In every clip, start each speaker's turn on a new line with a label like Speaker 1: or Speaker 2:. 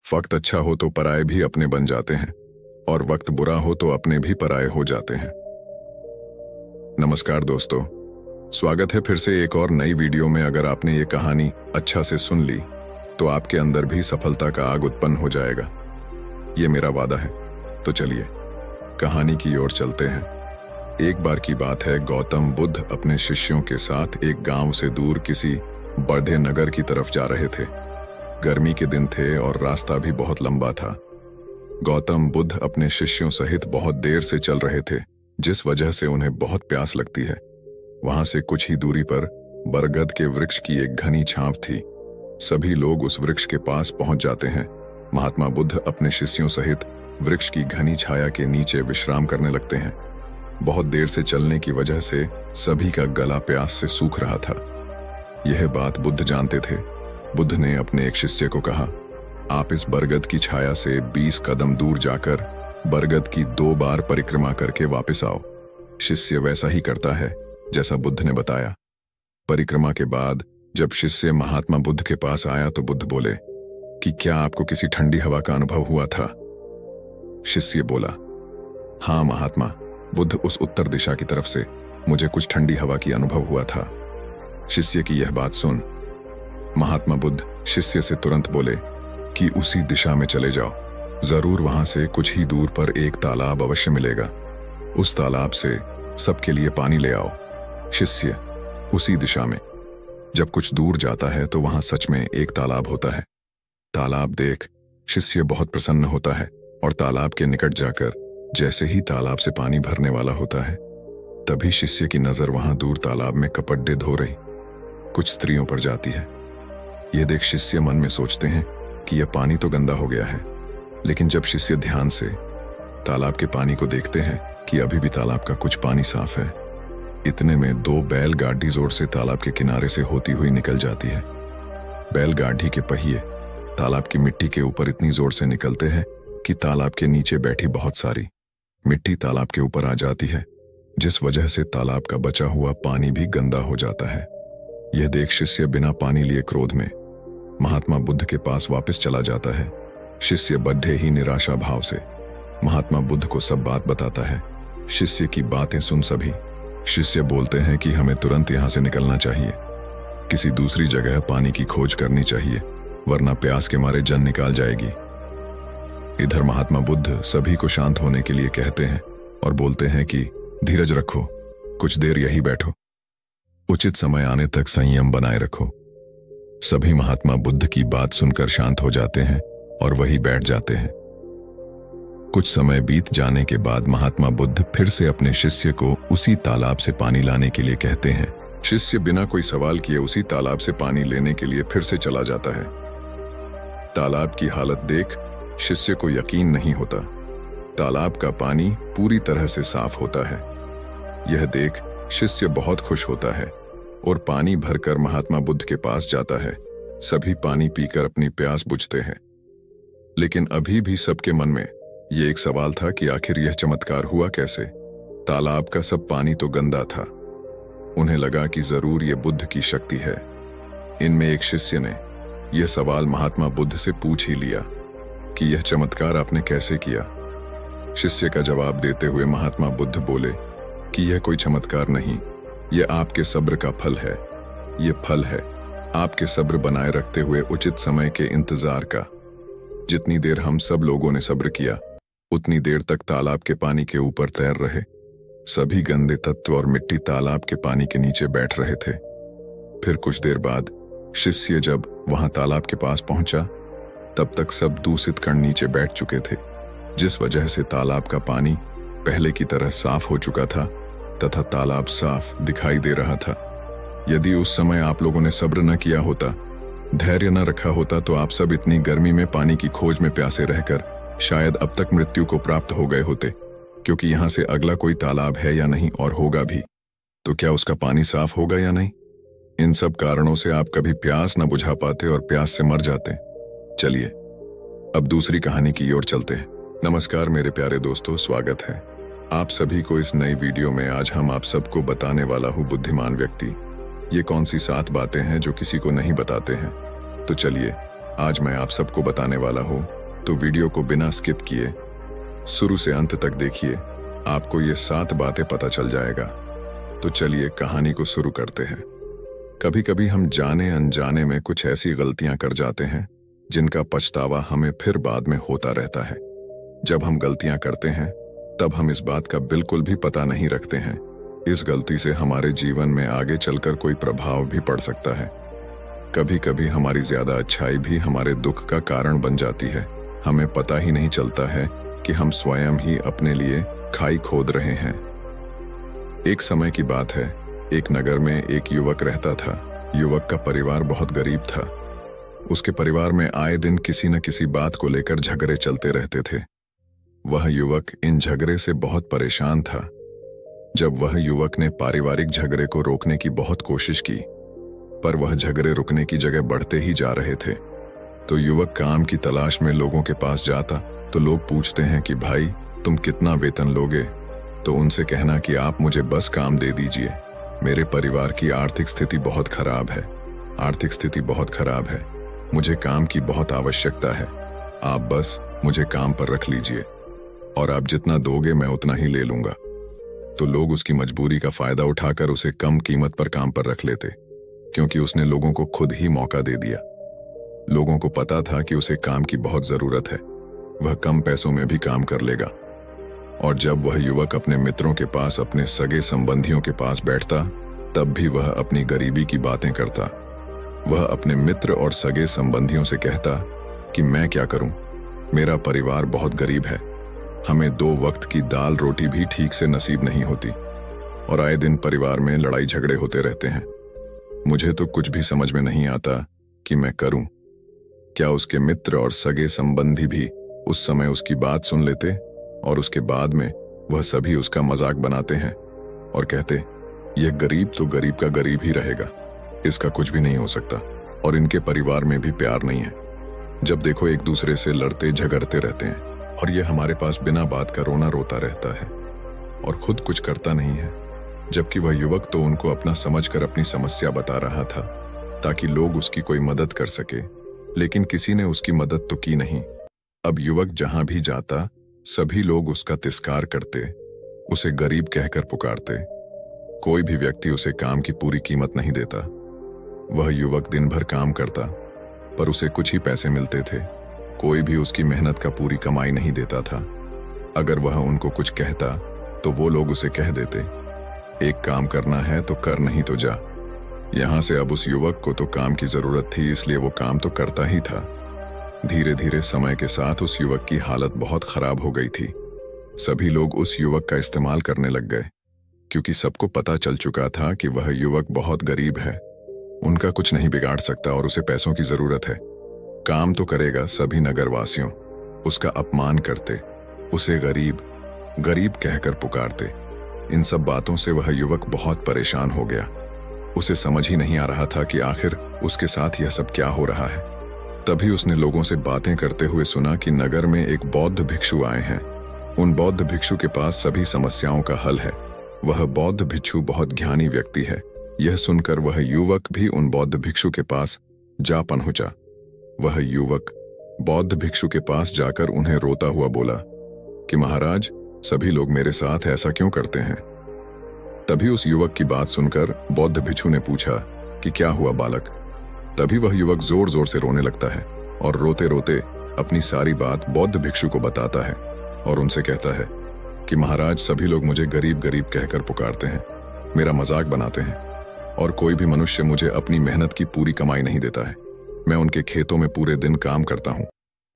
Speaker 1: वक्त अच्छा हो तो पराये भी अपने बन जाते हैं और वक्त बुरा हो तो अपने भी पराये हो जाते हैं। नमस्कार दोस्तों, स्वागत है फिर से एक और नई वीडियो में। अगर आपने ये कहानी अच्छा से सुन ली तो आपके अंदर भी सफलता का आग उत्पन्न हो जाएगा, ये मेरा वादा है। तो चलिए कहानी की ओर चलते हैं। एक बार की बात है, गौतम बुद्ध अपने शिष्यों के साथ एक गांव से दूर किसी बड़े नगर की तरफ जा रहे थे। गर्मी के दिन थे और रास्ता भी बहुत लंबा था। गौतम बुद्ध अपने शिष्यों सहित बहुत देर से चल रहे थे, जिस वजह से उन्हें बहुत प्यास लगती है। वहां से कुछ ही दूरी पर बरगद के वृक्ष की एक घनी छांव थी। सभी लोग उस वृक्ष के पास पहुंच जाते हैं। महात्मा बुद्ध अपने शिष्यों सहित वृक्ष की घनी छाया के नीचे विश्राम करने लगते हैं। बहुत देर से चलने की वजह से सभी का गला प्यास से सूख रहा था। यह बात बुद्ध जानते थे। बुद्ध ने अपने एक शिष्य को कहा, आप इस बरगद की छाया से 20 कदम दूर जाकर बरगद की 2 बार परिक्रमा करके वापस आओ। शिष्य वैसा ही करता है जैसा बुद्ध ने बताया। परिक्रमा के बाद जब शिष्य महात्मा बुद्ध के पास आया तो बुद्ध बोले कि क्या आपको किसी ठंडी हवा का अनुभव हुआ था? शिष्य बोला, हाँ महात्मा, बुद्ध उस उत्तर दिशा की तरफ से मुझे कुछ ठंडी हवा की अनुभव हुआ था। शिष्य की यह बात सुन महात्मा बुद्ध शिष्य से तुरंत बोले कि उसी दिशा में चले जाओ, जरूर वहां से कुछ ही दूर पर एक तालाब अवश्य मिलेगा। उस तालाब से सबके लिए पानी ले आओ। शिष्य उसी दिशा में जब कुछ दूर जाता है तो वहां सच में एक तालाब होता है। तालाब देख शिष्य बहुत प्रसन्न होता है और तालाब के निकट जाकर जैसे ही तालाब से पानी भरने वाला होता है, तभी शिष्य की नजर वहां दूर तालाब में कपड़े धो रही कुछ स्त्रियों पर जाती है। यह देख शिष्य मन में सोचते हैं कि यह पानी तो गंदा हो गया है, लेकिन जब शिष्य ध्यान से तालाब के पानी को देखते हैं कि अभी भी तालाब का कुछ पानी साफ है, इतने में 2 बैलगाड़ी जोर से तालाब के किनारे से होती हुई निकल जाती है। बैलगाड़ी के पहिए तालाब की मिट्टी के ऊपर इतनी जोर से निकलते हैं कि तालाब के नीचे बैठी बहुत सारी मिट्टी तालाब के ऊपर आ जाती है, जिस वजह से तालाब का बचा हुआ पानी भी गंदा हो जाता है। यह देख शिष्य बिना पानी लिए क्रोध में महात्मा बुद्ध के पास वापस चला जाता है। शिष्य बड़े ही निराशा भाव से महात्मा बुद्ध को सब बात बताता है। शिष्य की बातें सुन सभी शिष्य बोलते हैं कि हमें तुरंत यहां से निकलना चाहिए, किसी दूसरी जगह पानी की खोज करनी चाहिए, वरना प्यास के मारे जान निकाल जाएगी। इधर महात्मा बुद्ध सभी को शांत होने के लिए कहते हैं और बोलते हैं कि धीरज रखो, कुछ देर यहीं बैठो, उचित समय आने तक संयम बनाए रखो। सभी महात्मा बुद्ध की बात सुनकर शांत हो जाते हैं और वहीं बैठ जाते हैं। कुछ समय बीत जाने के बाद महात्मा बुद्ध फिर से अपने शिष्य को उसी तालाब से पानी लाने के लिए कहते हैं। शिष्य बिना कोई सवाल किए उसी तालाब से पानी लेने के लिए फिर से चला जाता है। तालाब की हालत देख शिष्य को यकीन नहीं होता। तालाब का पानी पूरी तरह से साफ होता है। यह देख शिष्य बहुत खुश होता है और पानी भरकर महात्मा बुद्ध के पास जाता है। सभी पानी पीकर अपनी प्यास बुझते हैं, लेकिन अभी भी सबके मन में ये एक सवाल था कि आखिर यह चमत्कार हुआ कैसे? तालाब का सब पानी तो गंदा था। उन्हें लगा कि जरूर ये बुद्ध की शक्ति है। इनमें एक शिष्य ने यह सवाल महात्मा बुद्ध से पूछ ही लिया कि यह चमत्कार आपने कैसे किया? शिष्य का जवाब देते हुए महात्मा बुद्ध बोले कि यह कोई चमत्कार नहीं, यह आपके सब्र का फल है। यह फल है आपके सब्र बनाए रखते हुए उचित समय के इंतजार का। जितनी देर हम सब लोगों ने सब्र किया, उतनी देर तक तालाब के पानी के ऊपर तैर रहे। सभी गंदे तत्व और मिट्टी तालाब के पानी के नीचे बैठ रहे थे। फिर कुछ देर बाद शिष्य जब वहां तालाब के पास पहुंचा, तब तक सब दूषित कण नीचे बैठ चुके थे, जिस वजह से तालाब का पानी पहले की तरह साफ हो चुका था तथा तालाब साफ दिखाई दे रहा था। यदि उस समय आप लोगों ने सब्र न किया होता, धैर्य न रखा होता, तो आप सब इतनी गर्मी में पानी की खोज में प्यासे रहकर शायद अब तक मृत्यु को प्राप्त हो गए होते, क्योंकि यहां से अगला कोई तालाब है या नहीं, और होगा भी तो क्या उसका पानी साफ होगा या नहीं? इन सब कारणों से आप कभी प्यास न बुझा पाते और प्यास से मर जाते। चलिए अब दूसरी कहानी की ओर चलते हैं। नमस्कार मेरे प्यारे दोस्तों, स्वागत है आप सभी को इस नई वीडियो में। आज हम आप सबको बताने वाला हूं बुद्धिमान व्यक्ति। ये कौन सी 7 बातें हैं जो किसी को नहीं बताते हैं? तो चलिए आज मैं आप सबको बताने वाला हूँ, तो वीडियो को बिना स्किप किए शुरू से अंत तक देखिए, आपको ये 7 बातें पता चल जाएगा। तो चलिए कहानी को शुरू करते हैं। कभी कभी हम जाने अनजाने में कुछ ऐसी गलतियां कर जाते हैं जिनका पछतावा हमें फिर बाद में होता रहता है। जब हम गलतियां करते हैं तब हम इस बात का बिल्कुल भी पता नहीं रखते हैं। इस गलती से हमारे जीवन में आगे चलकर कोई प्रभाव भी पड़ सकता है। कभी कभी हमारी ज्यादा अच्छाई भी हमारे दुख का कारण बन जाती है। हमें पता ही नहीं चलता है कि हम स्वयं ही अपने लिए खाई खोद रहे हैं। एक समय की बात है, एक नगर में एक युवक रहता था। युवक का परिवार बहुत गरीब था। उसके परिवार में आए दिन किसी न किसी बात को लेकर झगड़े चलते रहते थे। वह युवक इन झगड़े से बहुत परेशान था। जब वह युवक ने पारिवारिक झगड़े को रोकने की बहुत कोशिश की, पर वह झगड़े रुकने की जगह बढ़ते ही जा रहे थे। तो युवक काम की तलाश में लोगों के पास जाता तो लोग पूछते हैं कि भाई तुम कितना वेतन लोगे? तो उनसे कहना कि आप मुझे बस काम दे दीजिए, मेरे परिवार की आर्थिक स्थिति बहुत खराब है। आर्थिक स्थिति बहुत खराब है, मुझे काम की बहुत आवश्यकता है, आप बस मुझे काम पर रख लीजिए और आप जितना दोगे मैं उतना ही ले लूंगा। तो लोग उसकी मजबूरी का फायदा उठाकर उसे कम कीमत पर काम पर रख लेते, क्योंकि उसने लोगों को खुद ही मौका दे दिया। लोगों को पता था कि उसे काम की बहुत जरूरत है, वह कम पैसों में भी काम कर लेगा। और जब वह युवक अपने मित्रों के पास, अपने सगे संबंधियों के पास बैठता, तब भी वह अपनी गरीबी की बातें करता। वह अपने मित्र और सगे संबंधियों से कहता कि मैं क्या करूं, मेरा परिवार बहुत गरीब है, हमें 2 वक्त की दाल रोटी भी ठीक से नसीब नहीं होती और आए दिन परिवार में लड़ाई झगड़े होते रहते हैं। मुझे तो कुछ भी समझ में नहीं आता कि मैं करूं। क्या उसके मित्र और सगे संबंधी भी उस समय उसकी बात सुन लेते और उसके बाद में वह सभी उसका मजाक बनाते हैं और कहते, यह गरीब तो गरीब का गरीब ही रहेगा, इसका कुछ भी नहीं हो सकता और इनके परिवार में भी प्यार नहीं है। जब देखो एक दूसरे से लड़ते झगड़ते रहते हैं और ये हमारे पास बिना बात का रोना रोता रहता है और खुद कुछ करता नहीं है। जबकि वह युवक तो उनको अपना समझकर अपनी समस्या बता रहा था ताकि लोग उसकी कोई मदद कर सके, लेकिन किसी ने उसकी मदद तो की नहीं। अब युवक जहां भी जाता सभी लोग उसका तिरस्कार करते, उसे गरीब कहकर पुकारते। कोई भी व्यक्ति उसे काम की पूरी कीमत नहीं देता। वह युवक दिन भर काम करता पर उसे कुछ ही पैसे मिलते थे। कोई भी उसकी मेहनत का पूरी कमाई नहीं देता था। अगर वह उनको कुछ कहता तो वो लोग उसे कह देते, एक काम करना है तो कर, नहीं तो जा। यहां से अब उस युवक को तो काम की जरूरत थी, इसलिए वो काम तो करता ही था। धीरे धीरे समय के साथ उस युवक की हालत बहुत खराब हो गई थी। सभी लोग उस युवक का इस्तेमाल करने लग गए, क्योंकि सबको पता चल चुका था कि वह युवक बहुत गरीब है, उनका कुछ नहीं बिगाड़ सकता और उसे पैसों की जरूरत है। काम तो करेगा। सभी नगरवासियों उसका अपमान करते, उसे गरीब गरीब कहकर पुकारते। इन सब बातों से वह युवक बहुत परेशान हो गया। उसे समझ ही नहीं आ रहा था कि आखिर उसके साथ यह सब क्या हो रहा है। तभी उसने लोगों से बातें करते हुए सुना कि नगर में एक बौद्ध भिक्षु आए हैं। उन बौद्ध भिक्षु के पास सभी समस्याओं का हल है। वह बौद्ध भिक्षु बहुत ज्ञानी व्यक्ति है। यह सुनकर वह युवक भी उन बौद्ध भिक्षु के पास जा पहुंचा। वह युवक बौद्ध भिक्षु के पास जाकर उन्हें रोता हुआ बोला कि महाराज, सभी लोग मेरे साथ ऐसा क्यों करते हैं? तभी उस युवक की बात सुनकर बौद्ध भिक्षु ने पूछा कि क्या हुआ बालक? तभी वह युवक जोर जोर से रोने लगता है और रोते रोते अपनी सारी बात बौद्ध भिक्षु को बताता है और उनसे कहता है कि महाराज, सभी लोग मुझे गरीब गरीब कहकर पुकारते हैं, मेरा मजाक बनाते हैं और कोई भी मनुष्य मुझे अपनी मेहनत की पूरी कमाई नहीं देता है। मैं उनके खेतों में पूरे दिन काम करता हूं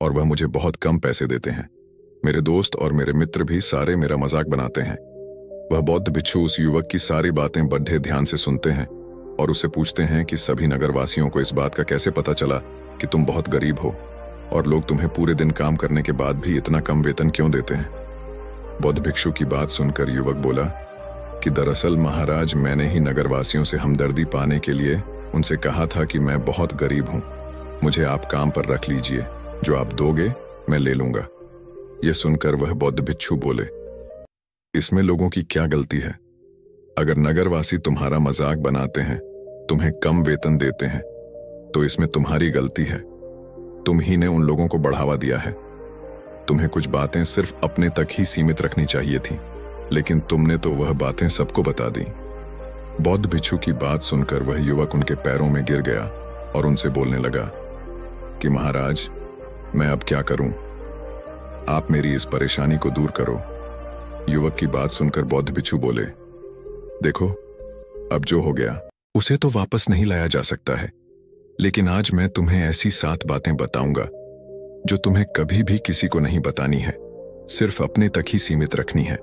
Speaker 1: और वह मुझे बहुत कम पैसे देते हैं। मेरे दोस्त और मेरे मित्र भी सारे मेरा मजाक बनाते हैं। वह बौद्ध भिक्षु उस युवक की सारी बातें बड़े ध्यान से सुनते हैं और उससे पूछते हैं कि सभी नगरवासियों को इस बात का कैसे पता चला कि तुम बहुत गरीब हो और लोग तुम्हें पूरे दिन काम करने के बाद भी इतना कम वेतन क्यों देते हैं? बौद्ध भिक्षु की बात सुनकर युवक बोला कि दरअसल महाराज, मैंने ही नगरवासियों से हमदर्दी पाने के लिए उनसे कहा था कि मैं बहुत गरीब हूं, मुझे आप काम पर रख लीजिए, जो आप दोगे मैं ले लूंगा। यह सुनकर वह बौद्ध भिक्षु बोले, इसमें लोगों की क्या गलती है? अगर नगरवासी तुम्हारा मजाक बनाते हैं, तुम्हें कम वेतन देते हैं, तो इसमें तुम्हारी गलती है। तुम ही ने उन लोगों को बढ़ावा दिया है। तुम्हें कुछ बातें सिर्फ अपने तक ही सीमित रखनी चाहिए थी, लेकिन तुमने तो वह बातें सबको बता दी। बौद्ध भिक्षु की बात सुनकर वह युवक उनके पैरों में गिर गया और उनसे बोलने लगा कि महाराज, मैं अब क्या करूं? आप मेरी इस परेशानी को दूर करो। युवक की बात सुनकर बौद्ध भिक्षु बोले, देखो, अब जो हो गया उसे तो वापस नहीं लाया जा सकता है, लेकिन आज मैं तुम्हें ऐसी 7 बातें बताऊंगा जो तुम्हें कभी भी किसी को नहीं बतानी है, सिर्फ अपने तक ही सीमित रखनी है।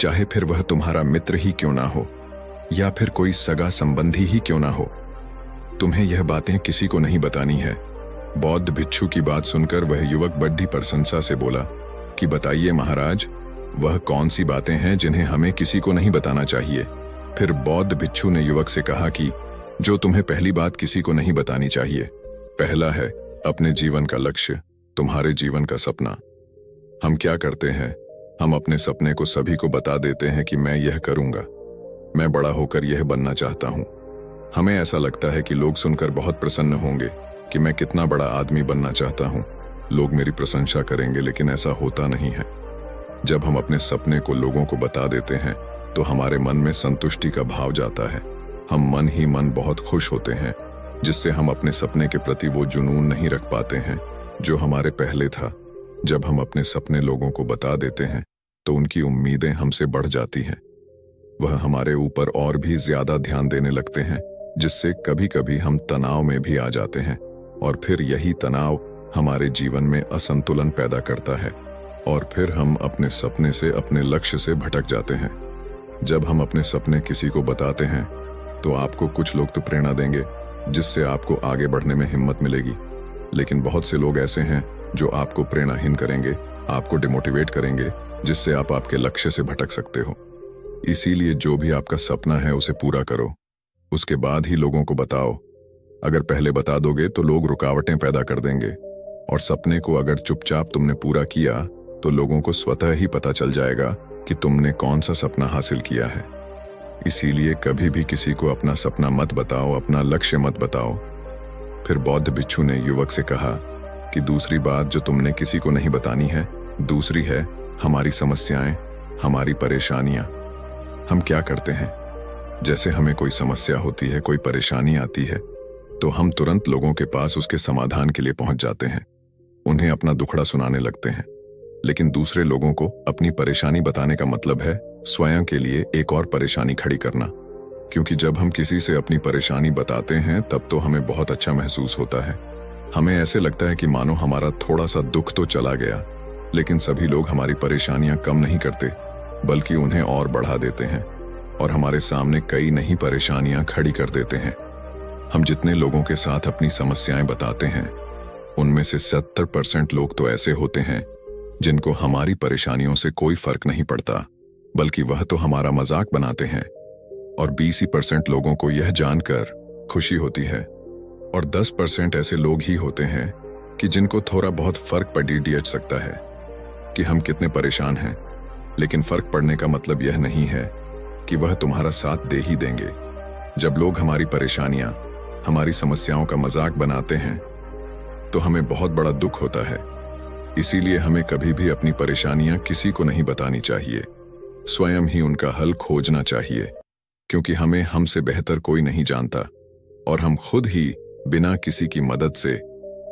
Speaker 1: चाहे फिर वह तुम्हारा मित्र ही क्यों ना हो या फिर कोई सगा संबंधी ही क्यों ना हो, तुम्हें यह बातें किसी को नहीं बतानी है। बौद्ध भिक्षु की बात सुनकर वह युवक बड़ी प्रशंसा से बोला कि बताइए महाराज, वह कौन सी बातें हैं जिन्हें हमें किसी को नहीं बताना चाहिए? फिर बौद्ध भिक्षु ने युवक से कहा कि जो तुम्हें पहली बात किसी को नहीं बतानी चाहिए, पहला है अपने जीवन का लक्ष्य, तुम्हारे जीवन का सपना। हम क्या करते हैं, हम अपने सपने को सभी को बता देते हैं कि मैं यह करूंगा, मैं बड़ा होकर यह बनना चाहता हूं। हमें ऐसा लगता है कि लोग सुनकर बहुत प्रसन्न होंगे कि मैं कितना बड़ा आदमी बनना चाहता हूं, लोग मेरी प्रशंसा करेंगे, लेकिन ऐसा होता नहीं है। जब हम अपने सपने को लोगों को बता देते हैं तो हमारे मन में संतुष्टि का भाव जाता है। हम मन ही मन बहुत खुश होते हैं, जिससे हम अपने सपने के प्रति वो जुनून नहीं रख पाते हैं जो हमारे पहले था। जब हम अपने सपने लोगों को बता देते हैं तो उनकी उम्मीदें हमसे बढ़ जाती हैं। वह हमारे ऊपर और भी ज्यादा ध्यान देने लगते हैं, जिससे कभी कभी हम तनाव में भी आ जाते हैं, और फिर यही तनाव हमारे जीवन में असंतुलन पैदा करता है और फिर हम अपने सपने से, अपने लक्ष्य से भटक जाते हैं। जब हम अपने सपने किसी को बताते हैं तो आपको कुछ लोग तो प्रेरणा देंगे, जिससे आपको आगे बढ़ने में हिम्मत मिलेगी, लेकिन बहुत से लोग ऐसे हैं जो आपको प्रेरणाहीन करेंगे, आपको डिमोटिवेट करेंगे, जिससे आप आपके लक्ष्य से भटक सकते हो। इसीलिए जो भी आपका सपना है उसे पूरा करो, उसके बाद ही लोगों को बताओ। अगर पहले बता दोगे तो लोग रुकावटें पैदा कर देंगे, और सपने को अगर चुपचाप तुमने पूरा किया तो लोगों को स्वतः ही पता चल जाएगा कि तुमने कौन सा सपना हासिल किया है। इसीलिए कभी भी किसी को अपना सपना मत बताओ, अपना लक्ष्य मत बताओ। फिर बौद्ध भिक्षु ने युवक से कहा कि दूसरी बात जो तुमने किसी को नहीं बतानी है, दूसरी है हमारी समस्याएं, हमारी परेशानियां। हम क्या करते हैं, जैसे हमें कोई समस्या होती है, कोई परेशानी आती है, तो हम तुरंत लोगों के पास उसके समाधान के लिए पहुंच जाते हैं, उन्हें अपना दुखड़ा सुनाने लगते हैं। लेकिन दूसरे लोगों को अपनी परेशानी बताने का मतलब है स्वयं के लिए एक और परेशानी खड़ी करना, क्योंकि जब हम किसी से अपनी परेशानी बताते हैं तब तो हमें बहुत अच्छा महसूस होता है। हमें ऐसे लगता है कि मानो हमारा थोड़ा सा दुख तो चला गया, लेकिन सभी लोग हमारी परेशानियां कम नहीं करते, बल्कि उन्हें और बढ़ा देते हैं और हमारे सामने कई नई परेशानियां खड़ी कर देते हैं। हम जितने लोगों के साथ अपनी समस्याएं बताते हैं, उनमें से 70% लोग तो ऐसे होते हैं जिनको हमारी परेशानियों से कोई फर्क नहीं पड़ता, बल्कि वह तो हमारा मजाक बनाते हैं। और 20% लोगों को यह जानकर खुशी होती है, और 10% ऐसे लोग ही होते हैं कि जिनको थोड़ा बहुत फर्क पड़ सकता है कि हम कितने परेशान हैं, लेकिन फर्क पड़ने का मतलब यह नहीं है कि वह तुम्हारा साथ दे ही देंगे। जब लोग हमारी परेशानियां, हमारी समस्याओं का मजाक बनाते हैं तो हमें बहुत बड़ा दुख होता है। इसीलिए हमें कभी भी अपनी परेशानियां किसी को नहीं बतानी चाहिए, स्वयं ही उनका हल खोजना चाहिए, क्योंकि हमें हमसे बेहतर कोई नहीं जानता और हम खुद ही बिना किसी की मदद से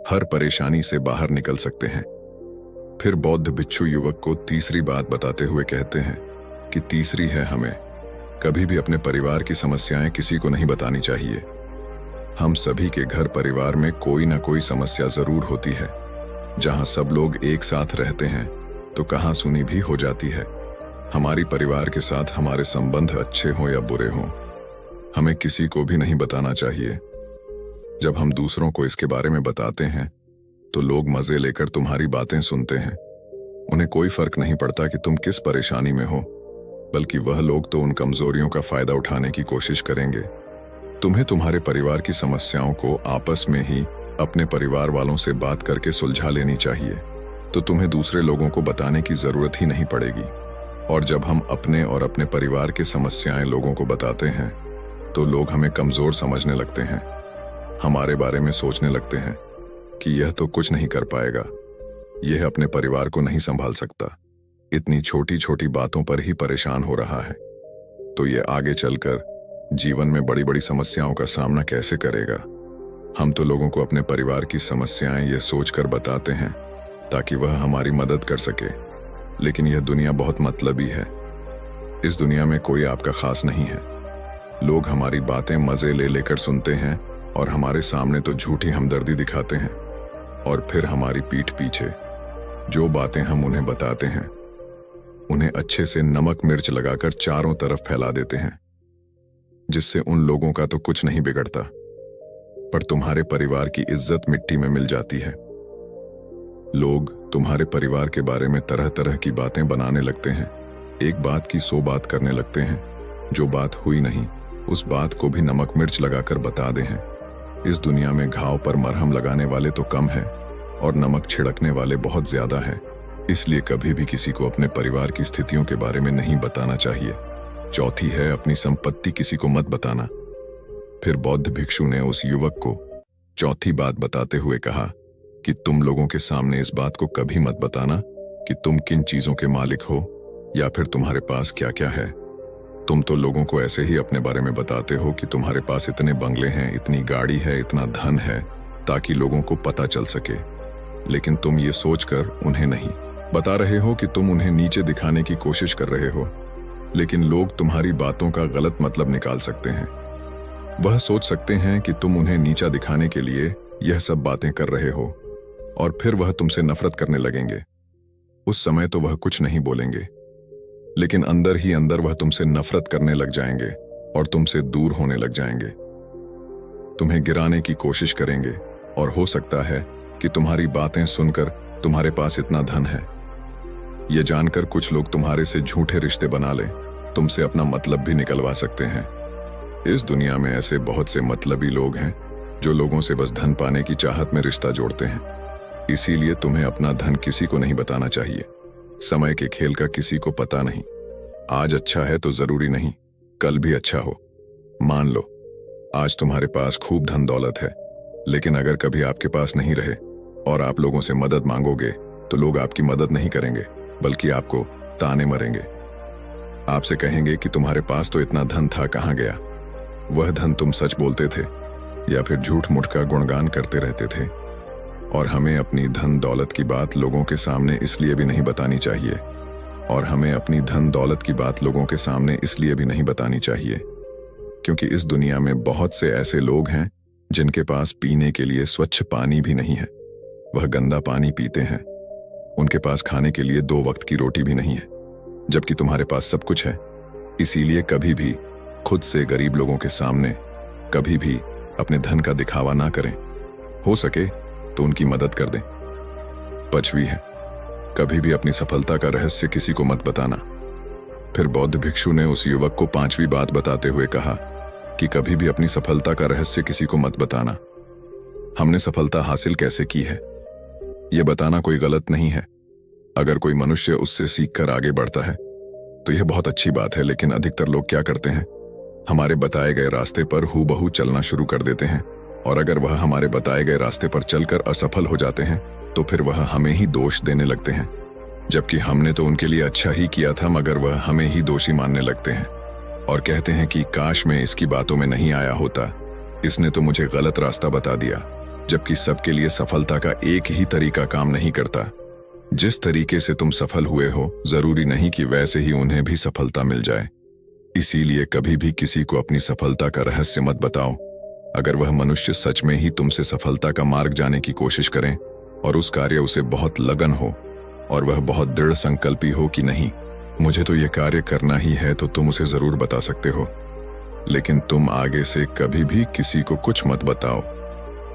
Speaker 1: हर परेशानी से बाहर निकल सकते हैं। फिर बौद्ध भिक्षु युवक को तीसरी बात बताते हुए कहते हैं कि तीसरी है, हमें कभी भी अपने परिवार की समस्याएं किसी को नहीं बतानी चाहिए। हम सभी के घर परिवार में कोई ना कोई समस्या जरूर होती है। जहां सब लोग एक साथ रहते हैं तो कहां सुनी भी हो जाती है। हमारी परिवार के साथ हमारे संबंध अच्छे हों या बुरे हों, हमें किसी को भी नहीं बताना चाहिए। जब हम दूसरों को इसके बारे में बताते हैं तो लोग मजे लेकर तुम्हारी बातें सुनते हैं। उन्हें कोई फर्क नहीं पड़ता कि तुम किस परेशानी में हो, बल्कि वह लोग तो उन कमजोरियों का फायदा उठाने की कोशिश करेंगे। तुम्हें तुम्हारे परिवार की समस्याओं को आपस में ही अपने परिवार वालों से बात करके सुलझा लेनी चाहिए, तो तुम्हें दूसरे लोगों को बताने की जरूरत ही नहीं पड़ेगी। और जब हम अपने और अपने परिवार की समस्याएं लोगों को बताते हैं तो लोग हमें कमजोर समझने लगते हैं, हमारे बारे में सोचने लगते हैं कि यह तो कुछ नहीं कर पाएगा, यह अपने परिवार को नहीं संभाल सकता, इतनी छोटी छोटी बातों पर ही परेशान हो रहा है, तो यह आगे चलकर जीवन में बड़ी बड़ी समस्याओं का सामना कैसे करेगा। हम तो लोगों को अपने परिवार की समस्याएं यह सोचकर बताते हैं ताकि वह हमारी मदद कर सके, लेकिन यह दुनिया बहुत मतलबी है। इस दुनिया में कोई आपका खास नहीं है। लोग हमारी बातें मजे ले लेकर सुनते हैं और हमारे सामने तो झूठी हमदर्दी दिखाते हैं, और फिर हमारी पीठ पीछे जो बातें हम उन्हें बताते हैं उन्हें अच्छे से नमक मिर्च लगाकर चारों तरफ फैला देते हैं, जिससे उन लोगों का तो कुछ नहीं बिगड़ता, पर तुम्हारे परिवार की इज्जत मिट्टी में मिल जाती है। लोग तुम्हारे परिवार के बारे में तरह तरह की बातें बनाने लगते हैं, एक बात की 100 बात करने लगते हैं, जो बात हुई नहीं उस बात को भी नमक मिर्च लगाकर बता दे हैं। इस दुनिया में घाव पर मरहम लगाने वाले तो कम है और नमक छिड़कने वाले बहुत ज्यादा हैं। इसलिए कभी भी किसी को अपने परिवार की स्थितियों के बारे में नहीं बताना चाहिए। चौथी है, अपनी संपत्ति किसी को मत बताना। फिर बौद्ध भिक्षु ने उस युवक को चौथी बात बताते हुए कहा कि तुम लोगों के सामने इस बात को कभी मत बताना कि तुम किन चीजों के मालिक हो या फिर तुम्हारे पास क्या क्या है। तुम तो लोगों को ऐसे ही अपने बारे में बताते हो कि तुम्हारे पास इतने बंगले हैं, इतनी गाड़ी है, इतना धन है, ताकि लोगों को पता चल सके, लेकिन तुम ये सोचकर उन्हें नहीं बता रहे हो कि तुम उन्हें नीचे दिखाने की कोशिश कर रहे हो। लेकिन लोग तुम्हारी बातों का गलत मतलब निकाल सकते हैं। वह सोच सकते हैं कि तुम उन्हें नीचा दिखाने के लिए यह सब बातें कर रहे हो, और फिर वह तुमसे नफरत करने लगेंगे। उस समय तो वह कुछ नहीं बोलेंगे, लेकिन अंदर ही अंदर वह तुमसे नफरत करने लग जाएंगे और तुमसे दूर होने लग जाएंगे। तुम्हें गिराने की कोशिश करेंगे, और हो सकता है कि तुम्हारी बातें सुनकर तुम्हारे पास इतना धन है, यह जानकर कुछ लोग तुम्हारे से झूठे रिश्ते बना लें, तुमसे अपना मतलब भी निकलवा सकते हैं। इस दुनिया में ऐसे बहुत से मतलबी लोग हैं जो लोगों से बस धन पाने की चाहत में रिश्ता जोड़ते हैं। इसीलिए तुम्हें अपना धन किसी को नहीं बताना चाहिए। समय के खेल का किसी को पता नहीं। आज अच्छा है तो जरूरी नहीं कल भी अच्छा हो। मान लो आज तुम्हारे पास खूब धन दौलत है, लेकिन अगर कभी आपके पास नहीं रहे और आप लोगों से मदद मांगोगे तो लोग आपकी मदद नहीं करेंगे, बल्कि आपको ताने मरेंगे। आपसे कहेंगे कि तुम्हारे पास तो इतना धन था, कहां गया? वह धन तुम सच बोलते थे या फिर झूठ मूठ का गुणगान करते रहते थे। और हमें अपनी धन दौलत की बात लोगों के सामने इसलिए भी नहीं बतानी चाहिए, और हमें अपनी धन दौलत की बात लोगों के सामने इसलिए भी नहीं बतानी चाहिए क्योंकि इस दुनिया में बहुत से ऐसे लोग हैं जिनके पास पीने के लिए स्वच्छ पानी भी नहीं है। वह गंदा पानी पीते हैं। उनके पास खाने के लिए 2 वक्त की रोटी भी नहीं है, जबकि तुम्हारे पास सब कुछ है। इसीलिए कभी भी खुद से गरीब लोगों के सामने कभी भी अपने धन का दिखावा ना करें। हो सके तो उनकी मदद कर दें। 5वीं है, कभी भी अपनी सफलता का रहस्य किसी को मत बताना। फिर बौद्ध भिक्षु ने उस युवक को 5वीं बात बताते हुए कहा कि कभी भी अपनी सफलता का रहस्य किसी को मत बताना। हमने सफलता हासिल कैसे की है यह बताना कोई गलत नहीं है। अगर कोई मनुष्य उससे सीखकर आगे बढ़ता है तो यह बहुत अच्छी बात है, लेकिन अधिकतर लोग क्या करते हैं, हमारे बताए गए रास्ते पर हूबहू चलना शुरू कर देते हैं, और अगर वह हमारे बताए गए रास्ते पर चलकर असफल हो जाते हैं तो फिर वह हमें ही दोष देने लगते हैं, जबकि हमने तो उनके लिए अच्छा ही किया था, मगर वह हमें ही दोषी मानने लगते हैं और कहते हैं कि काश मैं इसकी बातों में नहीं आया होता, इसने तो मुझे गलत रास्ता बता दिया। जबकि सबके लिए सफलता का एक ही तरीका काम नहीं करता। जिस तरीके से तुम सफल हुए हो जरूरी नहीं कि वैसे ही उन्हें भी सफलता मिल जाए। इसीलिए कभी भी किसी को अपनी सफलता का रहस्य मत बताओ। अगर वह मनुष्य सच में ही तुमसे सफलता का मार्ग जाने की कोशिश करें और उस कार्य उसे बहुत लगन हो और वह बहुत दृढ़ संकल्पी हो कि नहीं मुझे तो यह कार्य करना ही है, तो तुम उसे जरूर बता सकते हो, लेकिन तुम आगे से कभी भी किसी को कुछ मत बताओ।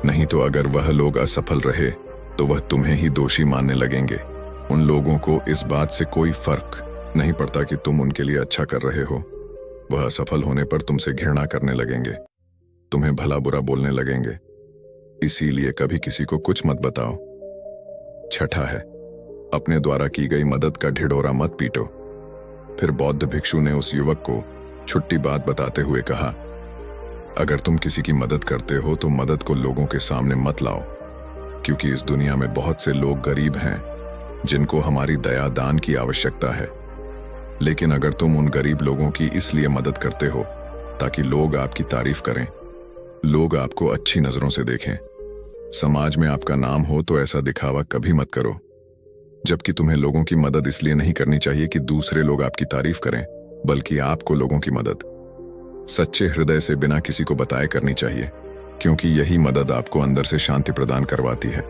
Speaker 1: नहीं तो अगर वह लोग असफल रहे तो वह तुम्हें ही दोषी मानने लगेंगे। उन लोगों को इस बात से कोई फर्क नहीं पड़ता कि तुम उनके लिए अच्छा कर रहे हो। वह असफल होने पर तुमसे घृणा करने लगेंगे, तुम्हें भला बुरा बोलने लगेंगे। इसीलिए कभी किसी को कुछ मत बताओ। 6ठा है, अपने द्वारा की गई मदद का ढिढोरा मत पीटो। फिर बौद्ध भिक्षु ने उस युवक को छुट्टी बात बताते हुए कहा, अगर तुम किसी की मदद करते हो तो मदद को लोगों के सामने मत लाओ। क्योंकि इस दुनिया में बहुत से लोग गरीब हैं जिनको हमारी दया दान की आवश्यकता है। लेकिन अगर तुम उन गरीब लोगों की इसलिए मदद करते हो ताकि लोग आपकी तारीफ करें, लोग आपको अच्छी नजरों से देखें, समाज में आपका नाम हो, तो ऐसा दिखावा कभी मत करो। जबकि तुम्हें लोगों की मदद इसलिए नहीं करनी चाहिए कि दूसरे लोग आपकी तारीफ करें, बल्कि आपको लोगों की मदद सच्चे हृदय से बिना किसी को बताए करनी चाहिए, क्योंकि यही मदद आपको अंदर से शांति प्रदान करवाती है।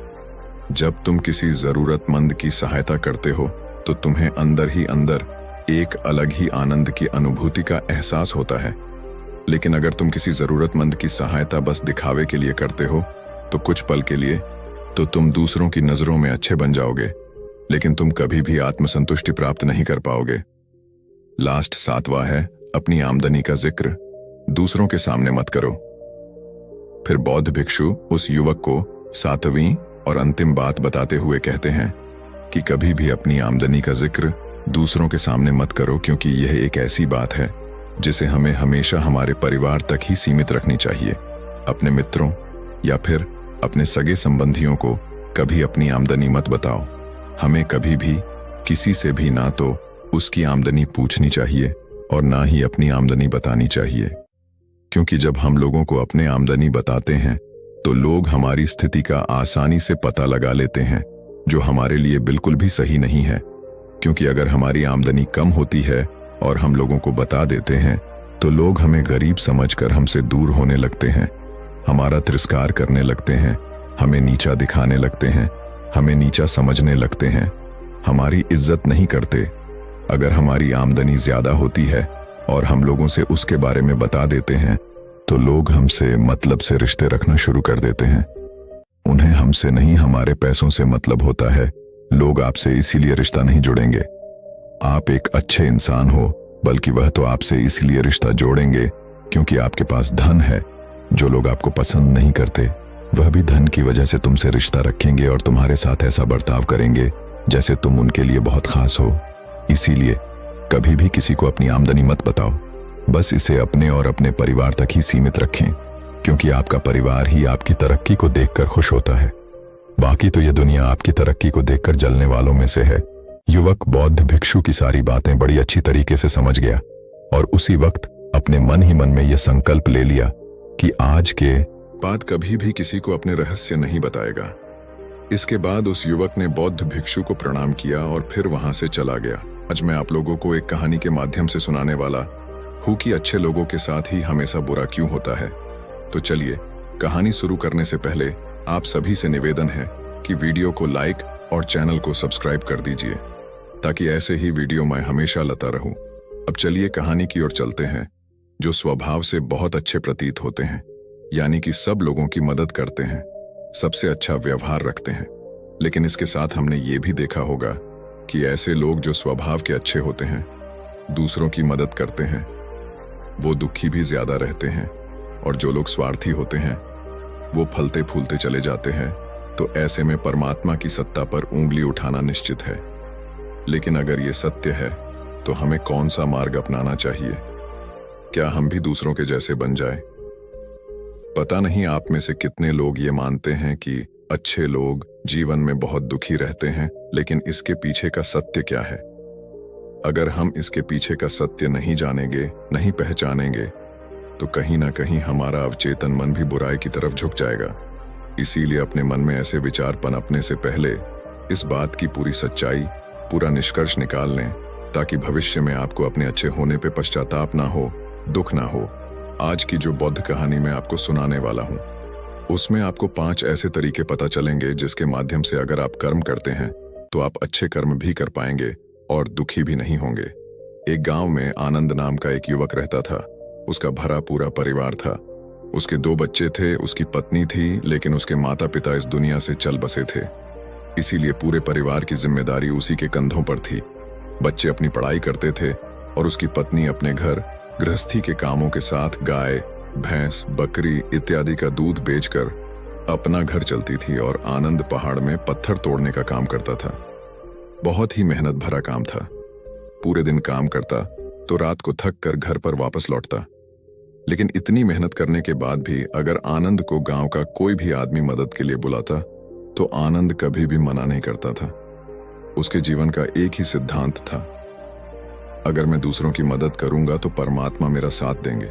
Speaker 1: जब तुम किसी जरूरतमंद की सहायता करते हो तो तुम्हें अंदर ही अंदर एक अलग ही आनंद की अनुभूति का एहसास होता है। लेकिन अगर तुम किसी जरूरतमंद की सहायता बस दिखावे के लिए करते हो तो कुछ पल के लिए तो तुम दूसरों की नजरों में अच्छे बन जाओगे, लेकिन तुम कभी भी आत्मसंतुष्टि प्राप्त नहीं कर पाओगे। लास्ट 7वां है, अपनी आमदनी का जिक्र दूसरों के सामने मत करो। फिर बौद्ध भिक्षु उस युवक को 7वीं और अंतिम बात बताते हुए कहते हैं कि कभी भी अपनी आमदनी का जिक्र दूसरों के सामने मत करो, क्योंकि यह एक ऐसी बात है जिसे हमें हमेशा हमारे परिवार तक ही सीमित रखनी चाहिए। अपने मित्रों या फिर अपने सगे संबंधियों को कभी अपनी आमदनी मत बताओ। हमें कभी भी किसी से भी ना तो उसकी आमदनी पूछनी चाहिए और ना ही अपनी आमदनी बतानी चाहिए, क्योंकि जब हम लोगों को अपने आमदनी बताते हैं तो लोग हमारी स्थिति का आसानी से पता लगा लेते हैं, जो हमारे लिए बिल्कुल भी सही नहीं है। क्योंकि अगर हमारी आमदनी कम होती है और हम लोगों को बता देते हैं तो लोग हमें गरीब समझकर हमसे दूर होने लगते हैं, हमारा तिरस्कार करने लगते हैं, हमें नीचा दिखाने लगते हैं, हमें नीचा समझने लगते हैं, हमारी इज्जत नहीं करते। अगर हमारी आमदनी ज्यादा होती है और हम लोगों से उसके बारे में बता देते हैं तो लोग हमसे मतलब से रिश्ते रखना शुरू कर देते हैं। उन्हें हमसे नहीं, हमारे पैसों से मतलब होता है। लोग आपसे इसीलिए रिश्ता नहीं जोड़ेंगे आप एक अच्छे इंसान हो, बल्कि वह तो आपसे इसलिए रिश्ता जोड़ेंगे क्योंकि आपके पास धन है। जो लोग आपको पसंद नहीं करते वह भी धन की वजह से तुमसे रिश्ता रखेंगे और तुम्हारे साथ ऐसा बर्ताव करेंगे जैसे तुम उनके लिए बहुत खास हो। इसीलिए कभी भी किसी को अपनी आमदनी मत बताओ, बस इसे अपने और अपने परिवार तक ही सीमित रखें, क्योंकि आपका परिवार ही आपकी तरक्की को देखकर खुश होता है। बाकी तो यह दुनिया आपकी तरक्की को देखकर जलने वालों में से है। युवक बौद्ध भिक्षु की सारी बातें बड़ी अच्छी तरीके से समझ गया और उसी वक्त अपने मन ही मन में यह संकल्प ले लिया कि आज के बाद कभी भी किसी को अपने रहस्य नहीं बताएगा। इसके बाद उस युवक ने बौद्ध भिक्षु को प्रणाम किया और फिर वहां से चला गया। आज मैं आप लोगों को एक कहानी के माध्यम से सुनाने वाला हूं कि अच्छे लोगों के साथ ही हमेशा बुरा क्यों होता है। तो चलिए, कहानी शुरू करने से पहले आप सभी से निवेदन है कि वीडियो को लाइक और चैनल को सब्सक्राइब कर दीजिए, ताकि ऐसे ही वीडियो मैं हमेशा लाता रहूं। अब चलिए कहानी की ओर चलते हैं, जो स्वभाव से बहुत अच्छे प्रतीत होते हैं, यानी कि सब लोगों की मदद करते हैं, सबसे अच्छा व्यवहार रखते हैं। लेकिन इसके साथ हमने ये भी देखा होगा कि ऐसे लोग जो स्वभाव के अच्छे होते हैं, दूसरों की मदद करते हैं, वो दुखी भी ज्यादा रहते हैं, और जो लोग स्वार्थी होते हैं वो फलते फूलते चले जाते हैं। तो ऐसे में परमात्मा की सत्ता पर उंगली उठाना निश्चित है। लेकिन अगर ये सत्य है तो हमें कौन सा मार्ग अपनाना चाहिए? क्या हम भी दूसरों के जैसे बन जाएं? पता नहीं आप में से कितने लोग ये मानते हैं कि अच्छे लोग जीवन में बहुत दुखी रहते हैं, लेकिन इसके पीछे का सत्य क्या है? अगर हम इसके पीछे का सत्य नहीं जानेंगे, नहीं पहचानेंगे, तो कहीं ना कहीं हमारा अवचेतन मन भी बुराई की तरफ झुक जाएगा। इसीलिए अपने मन में ऐसे विचार पनपने से पहले इस बात की पूरी सच्चाई, पूरा निष्कर्ष निकाल लें, ताकि भविष्य में आपको अपने अच्छे होने पे पश्चाताप ना हो, दुख ना हो। आज की जो बौद्ध कहानी मैं आपको सुनाने वाला हूं, उसमें आपको 5 ऐसे तरीके पता चलेंगे जिसके माध्यम से अगर आप कर्म करते हैं तो आप अच्छे कर्म भी कर पाएंगे और दुखी भी नहीं होंगे। एक गांव में आनंद नाम का एक युवक रहता था। उसका भरा पूरा परिवार था। उसके 2 बच्चे थे, उसकी पत्नी थी, लेकिन उसके माता पिता इस दुनिया से चल बसे थे। इसीलिए पूरे परिवार की जिम्मेदारी उसी के कंधों पर थी। बच्चे अपनी पढ़ाई करते थे और उसकी पत्नी अपने घर गृहस्थी के कामों के साथ गाय, भैंस, बकरी इत्यादि का दूध बेचकर अपना घर चलती थी और आनंद पहाड़ में पत्थर तोड़ने का काम करता था। बहुत ही मेहनत भरा काम था। पूरे दिन काम करता तो रात को थक कर घर पर वापस लौटता। लेकिन इतनी मेहनत करने के बाद भी अगर आनंद को गांव का कोई भी आदमी मदद के लिए बुलाता तो आनंद कभी भी मना नहीं करता था। उसके जीवन का एक ही सिद्धांत था, अगर मैं दूसरों की मदद करूंगा तो परमात्मा मेरा साथ देंगे,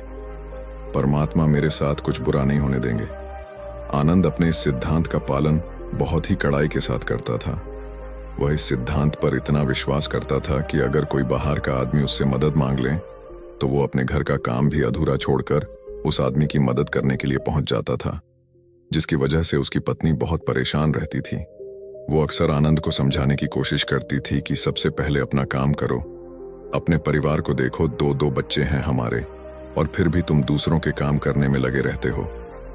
Speaker 1: परमात्मा मेरे साथ कुछ बुरा नहीं होने देंगे। आनंद अपने इस सिद्धांत का पालन बहुत ही कड़ाई के साथ करता था। वह इस सिद्धांत पर इतना विश्वास करता था कि अगर कोई बाहर का आदमी उससे मदद मांग ले तो वो अपने घर का काम भी अधूरा छोड़कर उस आदमी की मदद करने के लिए पहुंच जाता था, जिसकी वजह से उसकी पत्नी बहुत परेशान रहती थी। वो अक्सर आनंद को समझाने की कोशिश करती थी कि सबसे पहले अपना काम करो, अपने परिवार को देखो, दो दो बच्चे हैं हमारे और फिर भी तुम दूसरों के काम करने में लगे रहते हो।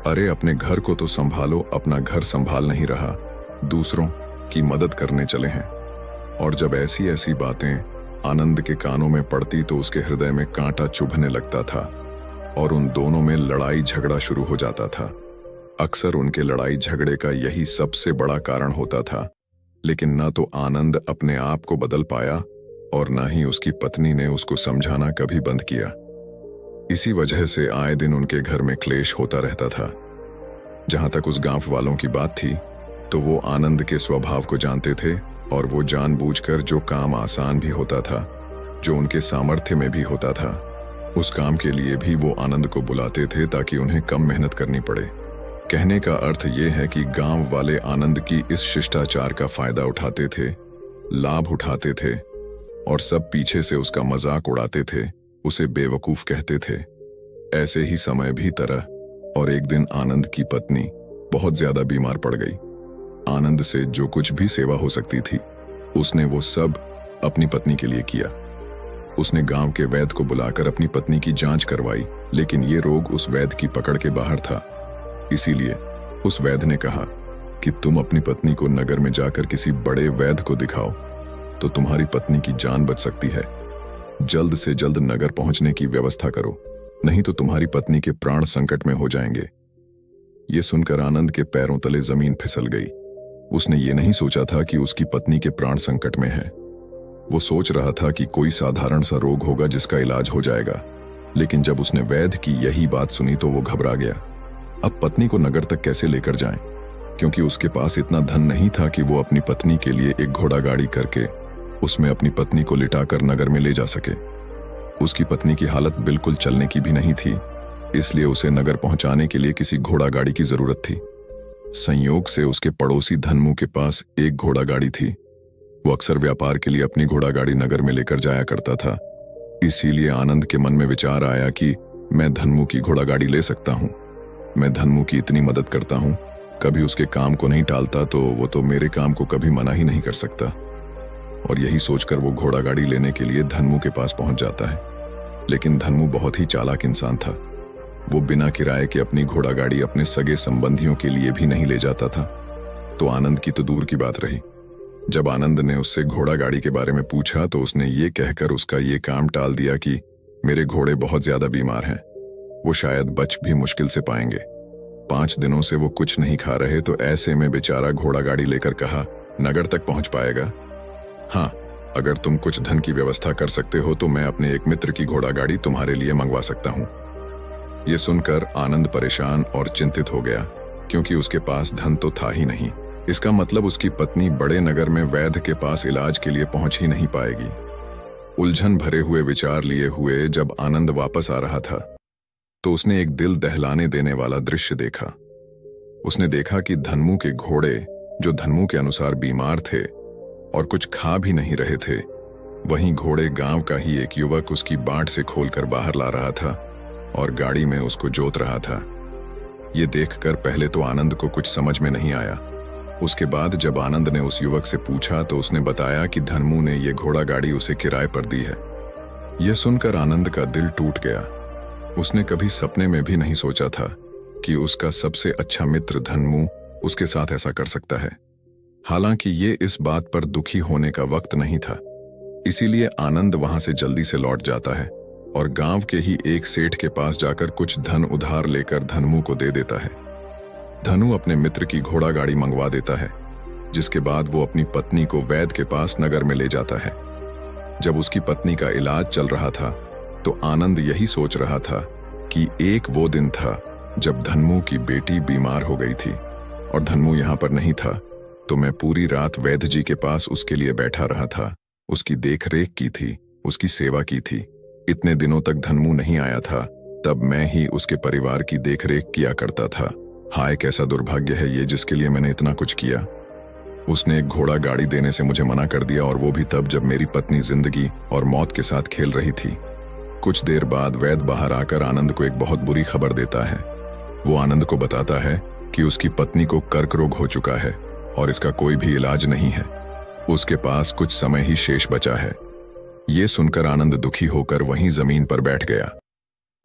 Speaker 1: अरे अपने घर को तो संभालो, अपना घर संभाल नहीं रहा, दूसरों की मदद करने चले हैं। और जब ऐसी ऐसी बातें आनंद के कानों में पड़ती तो उसके हृदय में कांटा चुभने लगता था और उन दोनों में लड़ाई झगड़ा शुरू हो जाता था। अक्सर उनके लड़ाई झगड़े का यही सबसे बड़ा कारण होता था, लेकिन न तो आनंद अपने आप को बदल पाया और न ही उसकी पत्नी ने उसको समझाना कभी बंद किया। इसी वजह से आए दिन उनके घर में क्लेश होता रहता था। जहां तक उस गांव वालों की बात थी तो वो आनंद के स्वभाव को जानते थे और वो जानबूझकर जो काम आसान भी होता था, जो उनके सामर्थ्य में भी होता था, उस काम के लिए भी वो आनंद को बुलाते थे ताकि उन्हें कम मेहनत करनी पड़े। कहने का अर्थ ये है कि गांव वाले आनंद की इस शिष्टाचार का फायदा उठाते थे, लाभ उठाते थे और सब पीछे से उसका मजाक उड़ाते थे, उसे बेवकूफ कहते थे। ऐसे ही समय भी तरह और एक दिन आनंद की पत्नी बहुत ज्यादा बीमार पड़ गई। आनंद से जो कुछ भी सेवा हो सकती थी उसने वो सब अपनी पत्नी के लिए किया। उसने गांव के वैद्य को बुलाकर अपनी पत्नी की जांच करवाई, लेकिन ये रोग उस वैद्य की पकड़ के बाहर था। इसीलिए उस वैद्य ने कहा कि तुम अपनी पत्नी को नगर में जाकर किसी बड़े वैद्य को दिखाओ तो तुम्हारी पत्नी की जान बच सकती है। जल्द से जल्द नगर पहुंचने की व्यवस्था करो, नहीं तो तुम्हारी पत्नी के प्राण संकट में हो जाएंगे। ये सुनकर आनंद के पैरों तले जमीन फिसल गई। उसने ये नहीं सोचा था कि उसकी पत्नी के प्राण संकट में है। वो सोच रहा था कि कोई साधारण सा रोग होगा जिसका इलाज हो जाएगा, लेकिन जब उसने वैद्य की यही बात सुनी तो वो घबरा गया। अब पत्नी को नगर तक कैसे लेकर जाएं? क्योंकि उसके पास इतना धन नहीं था कि वो अपनी पत्नी के लिए एक घोड़ा गाड़ी करके उसमें अपनी पत्नी को लिटाकर नगर में ले जा सके। उसकी पत्नी की हालत बिल्कुल चलने की भी नहीं थी, इसलिए उसे नगर पहुंचाने के लिए किसी घोड़ा गाड़ी की जरूरत थी। संयोग से उसके पड़ोसी धनमू के पास एक घोड़ा गाड़ी थी। वो अक्सर व्यापार के लिए अपनी घोड़ा गाड़ी नगर में लेकर जाया करता था। इसीलिए आनंद के मन में विचार आया कि मैं धनमू की घोड़ा गाड़ी ले सकता हूं। मैं धनमू की इतनी मदद करता हूं, कभी उसके काम को नहीं टालता, तो वो तो मेरे काम को कभी मना ही नहीं कर सकता। और यही सोचकर वो घोड़ा गाड़ी लेने के लिए धनमू के पास पहुंच जाता है। लेकिन धनमू बहुत ही चालाक इंसान था। वो बिना किराए के अपनी घोड़ा गाड़ी अपने सगे संबंधियों के लिए भी नहीं ले जाता था। तो आनंद की तो दूर की बात रही। जब आनंद ने उससे घोड़ा गाड़ी के बारे में पूछा तो उसने ये कहकर उसका ये काम टाल दिया कि मेरे घोड़े बहुत ज्यादा बीमार हैं, वो शायद बच भी मुश्किल से पाएंगे। 5 दिनों से वो कुछ नहीं खा रहे, तो ऐसे में बेचारा घोड़ा गाड़ी लेकर कहा नगर तक पहुंच पाएगा। हाँ, अगर तुम कुछ धन की व्यवस्था कर सकते हो तो मैं अपने एक मित्र की घोड़ा गाड़ी तुम्हारे लिए मंगवा सकता हूं। ये सुनकर आनंद परेशान और चिंतित हो गया, क्योंकि उसके पास धन तो था ही नहीं। इसका मतलब उसकी पत्नी बड़े नगर में वैद्य के पास इलाज के लिए पहुंच ही नहीं पाएगी। उलझन भरे हुए विचार लिए हुए जब आनंद वापस आ रहा था तो उसने एक दिल दहलाने देने वाला दृश्य देखा। उसने देखा कि धनमू के घोड़े, जो धनमू के अनुसार बीमार थे और कुछ खा भी नहीं रहे थे, वहीं घोड़े गांव का ही एक युवक उसकी बाट से खोलकर बाहर ला रहा था और गाड़ी में उसको जोत रहा था। ये देखकर पहले तो आनंद को कुछ समझ में नहीं आया। उसके बाद जब आनंद ने उस युवक से पूछा तो उसने बताया कि धनमू ने ये घोड़ा गाड़ी उसे किराए पर दी है। यह सुनकर आनंद का दिल टूट गया। उसने कभी सपने में भी नहीं सोचा था कि उसका सबसे अच्छा मित्र धनमू उसके साथ ऐसा कर सकता है। हालांकि ये इस बात पर दुखी होने का वक्त नहीं था, इसीलिए आनंद वहां से जल्दी से लौट जाता है और गांव के ही एक सेठ के पास जाकर कुछ धन उधार लेकर धनमू को दे देता है। धनु अपने मित्र की घोड़ा गाड़ी मंगवा देता है, जिसके बाद वो अपनी पत्नी को वैद्य के पास नगर में ले जाता है। जब उसकी पत्नी का इलाज चल रहा था तो आनंद यही सोच रहा था कि एक वो दिन था जब धनमू की बेटी बीमार हो गई थी और धनमू यहाँ पर नहीं था, तो मैं पूरी रात वैद्य जी के पास उसके लिए बैठा रहा था, उसकी देख रेख की थी, उसकी सेवा की थी। इतने दिनों तक धनमू नहीं आया था, तब मैं ही उसके परिवार की देख रेख किया करता था। हाय कैसा दुर्भाग्य है ये जिसके लिए मैंने इतना कुछ किया। उसने एक घोड़ा गाड़ी देने से मुझे मना कर दिया, और वो भी तब जब मेरी पत्नी जिंदगी और मौत के साथ खेल रही थी। कुछ देर बाद वैद्य बाहर आकर आनंद को एक बहुत बुरी खबर देता है। वो आनंद को बताता है कि उसकी पत्नी को कर्क रोग हो चुका है और इसका कोई भी इलाज नहीं है। उसके पास कुछ समय ही शेष बचा है। ये सुनकर आनंद दुखी होकर वहीं जमीन पर बैठ गया।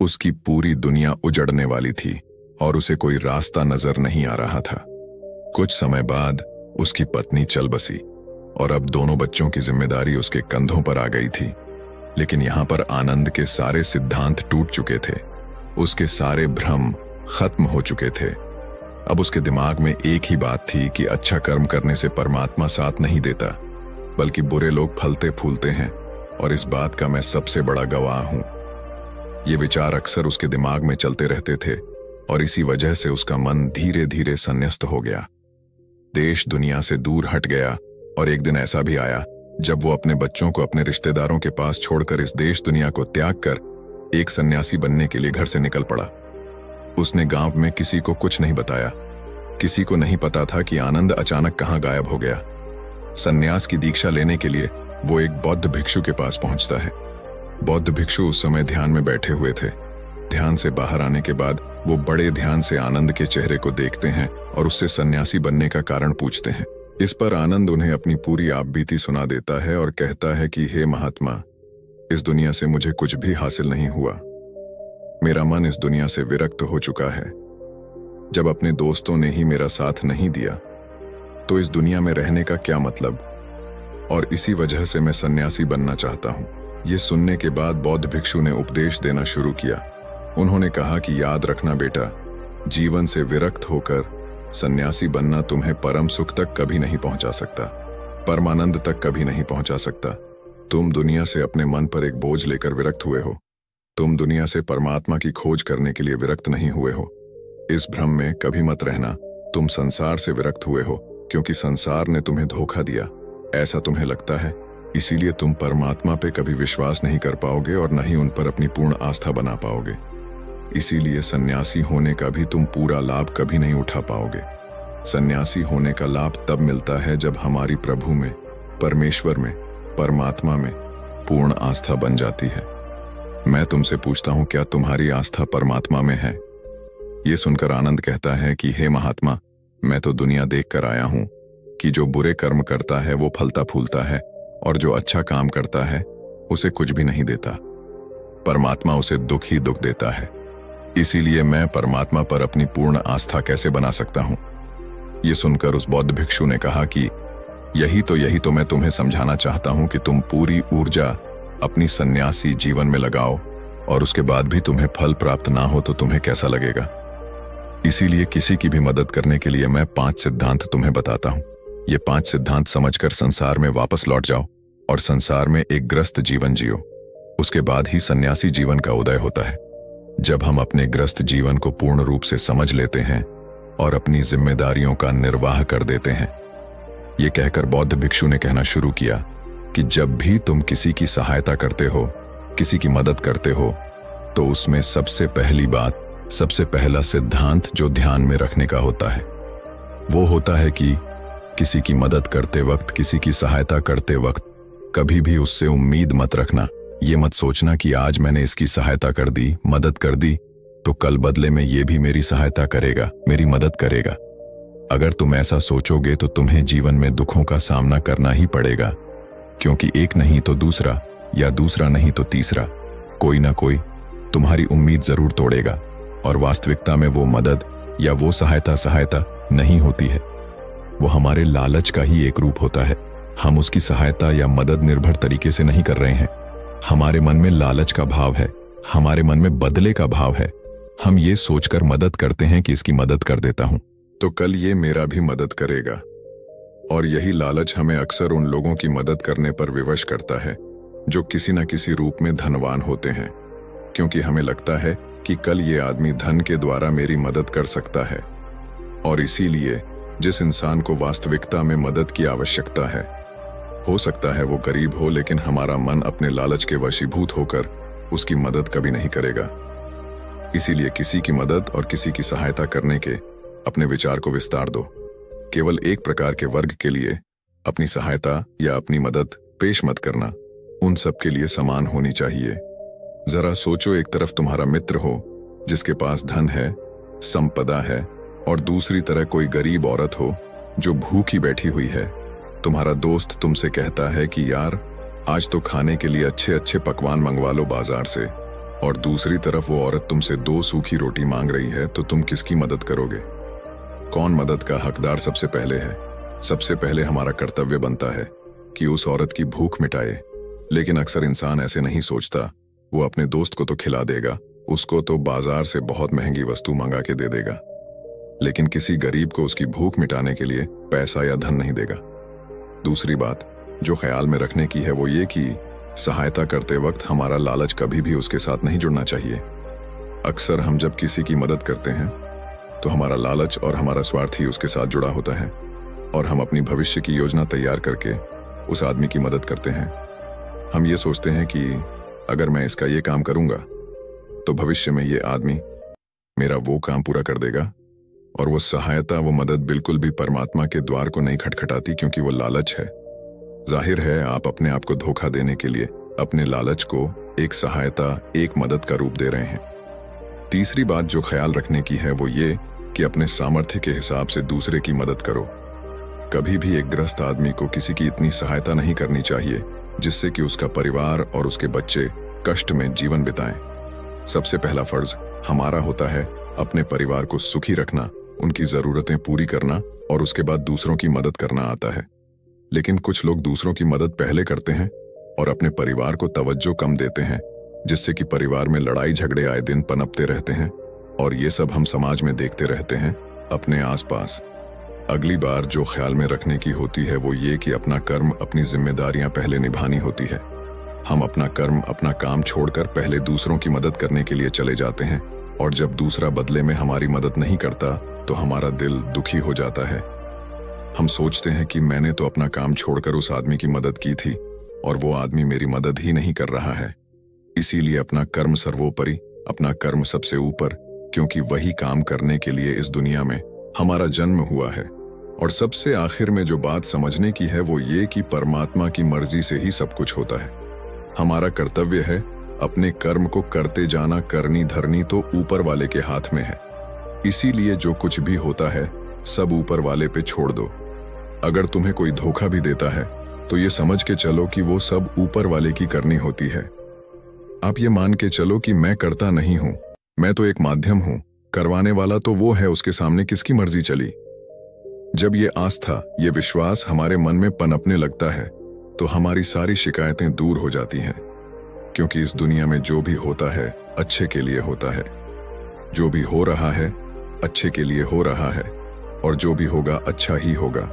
Speaker 1: उसकी पूरी दुनिया उजड़ने वाली थी और उसे कोई रास्ता नजर नहीं आ रहा था। कुछ समय बाद उसकी पत्नी चल बसी और अब दोनों बच्चों की जिम्मेदारी उसके कंधों पर आ गई थी। लेकिन यहां पर आनंद के सारे सिद्धांत टूट चुके थे, उसके सारे भ्रम खत्म हो चुके थे। अब उसके दिमाग में एक ही बात थी कि अच्छा कर्म करने से परमात्मा साथ नहीं देता, बल्कि बुरे लोग फलते फूलते हैं, और इस बात का मैं सबसे बड़ा गवाह हूं। ये विचार अक्सर उसके दिमाग में चलते रहते थे और इसी वजह से उसका मन धीरे धीरे संन्यस्त हो गया, देश दुनिया से दूर हट गया। और एक दिन ऐसा भी आया जब वो अपने बच्चों को अपने रिश्तेदारों के पास छोड़कर इस देश दुनिया को त्याग कर एक सन्यासी बनने के लिए घर से निकल पड़ा। उसने गांव में किसी को कुछ नहीं बताया। किसी को नहीं पता था कि आनंद अचानक कहां गायब हो गया। सन्यास की दीक्षा लेने के लिए वो एक बौद्ध भिक्षु के पास पहुंचता है। बौद्ध भिक्षु उस समय ध्यान में बैठे हुए थे। ध्यान से बाहर आने के बाद वो बड़े ध्यान से आनंद के चेहरे को देखते हैं और उससे सन्यासी बनने का कारण पूछते हैं। इस पर आनंद उन्हें अपनी पूरी आपबीती सुना देता है और कहता है कि हे महात्मा, इस दुनिया से मुझे कुछ भी हासिल नहीं हुआ। मेरा मन इस दुनिया से विरक्त हो चुका है। जब अपने दोस्तों ने ही मेरा साथ नहीं दिया तो इस दुनिया में रहने का क्या मतलब, और इसी वजह से मैं सन्यासी बनना चाहता हूं। ये सुनने के बाद बौद्ध भिक्षु ने उपदेश देना शुरू किया। उन्होंने कहा कि याद रखना बेटा, जीवन से विरक्त होकर सन्यासी बनना तुम्हें परम सुख तक कभी नहीं पहुंचा सकता, परमानंद तक कभी नहीं पहुंचा सकता। तुम दुनिया से अपने मन पर एक बोझ लेकर विरक्त हुए हो। तुम दुनिया से परमात्मा की खोज करने के लिए विरक्त नहीं हुए हो। इस भ्रम में कभी मत रहना। तुम संसार से विरक्त हुए हो क्योंकि संसार ने तुम्हें धोखा दिया, ऐसा तुम्हें लगता है। इसीलिए तुम परमात्मा पे कभी विश्वास नहीं कर पाओगे और न ही उन पर अपनी पूर्ण आस्था बना पाओगे। इसीलिए सन्यासी होने का भी तुम पूरा लाभ कभी नहीं उठा पाओगे। सन्यासी होने का लाभ तब मिलता है जब हमारी प्रभु में, परमेश्वर में, परमात्मा में पूर्ण आस्था बन जाती है। मैं तुमसे पूछता हूं, क्या तुम्हारी आस्था परमात्मा में है? ये सुनकर आनंद कहता है कि हे महात्मा, मैं तो दुनिया देखकर आया हूं कि जो बुरे कर्म करता है वो फलता फूलता है, और जो अच्छा काम करता है उसे कुछ भी नहीं देता। परमात्मा उसे दुख ही दुख देता है। इसीलिए मैं परमात्मा पर अपनी पूर्ण आस्था कैसे बना सकता हूं? ये सुनकर उस बौद्ध भिक्षु ने कहा कि यही तो मैं तुम्हें समझाना चाहता हूं कि तुम पूरी ऊर्जा अपनी सन्यासी जीवन में लगाओ, और उसके बाद भी तुम्हें फल प्राप्त ना हो तो तुम्हें कैसा लगेगा। इसीलिए किसी की भी मदद करने के लिए मैं 5 सिद्धांत तुम्हें बताता हूं। ये 5 सिद्धांत समझकर संसार में वापस लौट जाओ और संसार में एक ग्रस्त जीवन जियो। उसके बाद ही सन्यासी जीवन का उदय होता है। जब हम अपने ग्रस्त जीवन को पूर्ण रूप से समझ लेते हैं और अपनी जिम्मेदारियों का निर्वाह कर देते हैं। ये कहकर बौद्ध भिक्षु ने कहना शुरू किया कि जब भी तुम किसी की सहायता करते हो, किसी की मदद करते हो, तो उसमें सबसे पहली बात, सबसे पहला सिद्धांत जो ध्यान में रखने का होता है वो होता है कि किसी की मदद करते वक्त, किसी की सहायता करते वक्त कभी भी उससे उम्मीद मत रखना। ये मत सोचना कि आज मैंने इसकी सहायता कर दी, मदद कर दी, तो कल बदले में ये भी मेरी सहायता करेगा, मेरी मदद करेगा। अगर तुम ऐसा सोचोगे तो तुम्हें जीवन में दुखों का सामना करना ही पड़ेगा, क्योंकि एक नहीं तो दूसरा, या दूसरा नहीं तो तीसरा, कोई ना कोई तुम्हारी उम्मीद जरूर तोड़ेगा, और वास्तविकता में वो मदद या वो सहायता नहीं होती है। वो हमारे लालच का ही एक रूप होता है। हम उसकी सहायता या मदद निर्भर तरीके से नहीं कर रहे हैं। हमारे मन में लालच का भाव है, हमारे मन में बदले का भाव है। हम ये सोचकर मदद करते हैं कि इसकी मदद कर देता हूं तो कल ये मेरा भी मदद करेगा, और यही लालच हमें अक्सर उन लोगों की मदद करने पर विवश करता है जो किसी न किसी रूप में धनवान होते हैं, क्योंकि हमें लगता है कि कल ये आदमी धन के द्वारा मेरी मदद कर सकता है, और इसीलिए जिस इंसान को वास्तविकता में मदद की आवश्यकता है। हो सकता है वो गरीब हो, लेकिन हमारा मन अपने लालच के वशीभूत होकर उसकी मदद कभी नहीं करेगा। इसीलिए किसी की मदद और किसी की सहायता करने के अपने विचार को विस्तार दो। केवल एक प्रकार के वर्ग के लिए अपनी सहायता या अपनी मदद पेश मत करना, उन सब के लिए समान होनी चाहिए। जरा सोचो, एक तरफ तुम्हारा मित्र हो जिसके पास धन है, संपदा है, और दूसरी तरह कोई गरीब औरत हो जो भूखी बैठी हुई है। तुम्हारा दोस्त तुमसे कहता है कि यार आज तो खाने के लिए अच्छे अच्छे पकवान मंगवा लो बाजार से, और दूसरी तरफ वो औरत तुमसे 2 सूखी रोटी मांग रही है, तो तुम किसकी मदद करोगे? कौन मदद का हकदार सबसे पहले है? सबसे पहले हमारा कर्तव्य बनता है कि उस औरत की भूख मिटाए, लेकिन अक्सर इंसान ऐसे नहीं सोचता। वो अपने दोस्त को तो खिला देगा, उसको तो बाजार से बहुत महंगी वस्तु मंगा के दे देगा, लेकिन किसी गरीब को उसकी भूख मिटाने के लिए पैसा या धन नहीं देगा। दूसरी बात जो ख्याल में रखने की है वो ये कि सहायता करते वक्त हमारा लालच कभी भी उसके साथ नहीं जुड़ना चाहिए। अक्सर हम जब किसी की मदद करते हैं तो हमारा लालच और हमारा स्वार्थ ही उसके साथ जुड़ा होता है, और हम अपनी भविष्य की योजना तैयार करके उस आदमी की मदद करते हैं। हम ये सोचते हैं कि अगर मैं इसका ये काम करूंगा तो भविष्य में ये आदमी मेरा वो काम पूरा कर देगा, और वो सहायता, वो मदद बिल्कुल भी परमात्मा के द्वार को नहीं खटखटाती, क्योंकि वो लालच है। जाहिर है आप अपने आप को धोखा देने के लिए अपने लालच को एक सहायता, एक मदद का रूप दे रहे हैं। तीसरी बात जो ख्याल रखने की है वो ये कि अपने सामर्थ्य के हिसाब से दूसरे की मदद करो। कभी भी एक ग्रस्त आदमी को किसी की इतनी सहायता नहीं करनी चाहिए जिससे कि उसका परिवार और उसके बच्चे कष्ट में जीवन बिताएं। सबसे पहला फर्ज हमारा होता है अपने परिवार को सुखी रखना, उनकी जरूरतें पूरी करना, और उसके बाद दूसरों की मदद करना आता है। लेकिन कुछ लोग दूसरों की मदद पहले करते हैं और अपने परिवार को तवज्जो कम देते हैं, जिससे कि परिवार में लड़ाई झगड़े आए दिन पनपते रहते हैं, और ये सब हम समाज में देखते रहते हैं अपने आसपास। अगली बार जो ख्याल में रखने की होती है वो ये कि अपना कर्म, अपनी जिम्मेदारियां पहले निभानी होती है। हम अपना कर्म, अपना काम छोड़कर पहले दूसरों की मदद करने के लिए चले जाते हैं, और जब दूसरा बदले में हमारी मदद नहीं करता तो हमारा दिल दुखी हो जाता है। हम सोचते हैं कि मैंने तो अपना काम छोड़कर उस आदमी की मदद की थी और वो आदमी मेरी मदद ही नहीं कर रहा है। इसीलिए अपना कर्म सर्वोपरि, अपना कर्म सबसे ऊपर, क्योंकि वही काम करने के लिए इस दुनिया में हमारा जन्म हुआ है। और सबसे आखिर में जो बात समझने की है वो ये कि परमात्मा की मर्जी से ही सब कुछ होता है। हमारा कर्तव्य है अपने कर्म को करते जाना, करनी धरनी तो ऊपर वाले के हाथ में है। इसीलिए जो कुछ भी होता है सब ऊपर वाले पे छोड़ दो। अगर तुम्हें कोई धोखा भी देता है तो ये समझ के चलो कि वो सब ऊपर वाले की करनी होती है। आप ये मान के चलो कि मैं करता नहीं हूं, मैं तो एक माध्यम हूं, करवाने वाला तो वो है, उसके सामने किसकी मर्जी चली। जब ये आस्था, ये विश्वास हमारे मन में पनपने लगता है तो हमारी सारी शिकायतें दूर हो जाती हैं, क्योंकि इस दुनिया में जो भी होता है अच्छे के लिए होता है। जो भी हो रहा है अच्छे के लिए हो रहा है, और जो भी होगा अच्छा ही होगा।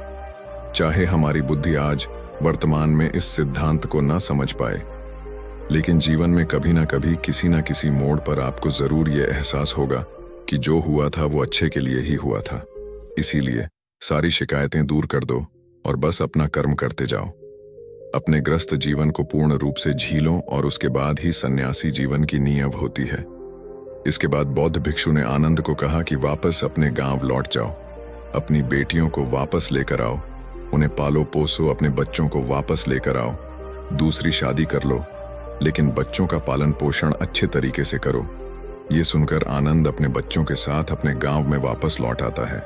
Speaker 1: चाहे हमारी बुद्धि आज वर्तमान में इस सिद्धांत को ना समझ पाए, लेकिन जीवन में कभी ना कभी किसी ना किसी मोड़ पर आपको जरूर ये एहसास होगा कि जो हुआ था वो अच्छे के लिए ही हुआ था। इसीलिए सारी शिकायतें दूर कर दो और बस अपना कर्म करते जाओ। अपने ग्रस्त जीवन को पूर्ण रूप से झीलो, और उसके बाद ही सन्यासी जीवन की नींव होती है। इसके बाद बौद्ध भिक्षु ने आनंद को कहा कि वापस अपने गांव लौट जाओ, अपनी बेटियों को वापस लेकर आओ, उन्हें पालो पोसो, अपने बच्चों को वापस लेकर आओ, दूसरी शादी कर लो, लेकिन बच्चों का पालन पोषण अच्छे तरीके से करो। ये सुनकर आनंद अपने बच्चों के साथ अपने गांव में वापस लौट आता है।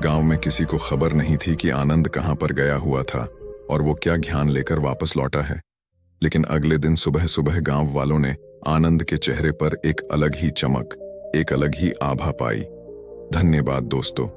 Speaker 1: गांव में किसी को खबर नहीं थी कि आनंद कहां पर गया हुआ था और वो क्या ज्ञान लेकर वापस लौटा है। लेकिन अगले दिन सुबह सुबह गांव वालों ने आनंद के चेहरे पर एक अलग ही चमक, एक अलग ही आभा पाई। धन्यवाद दोस्तों।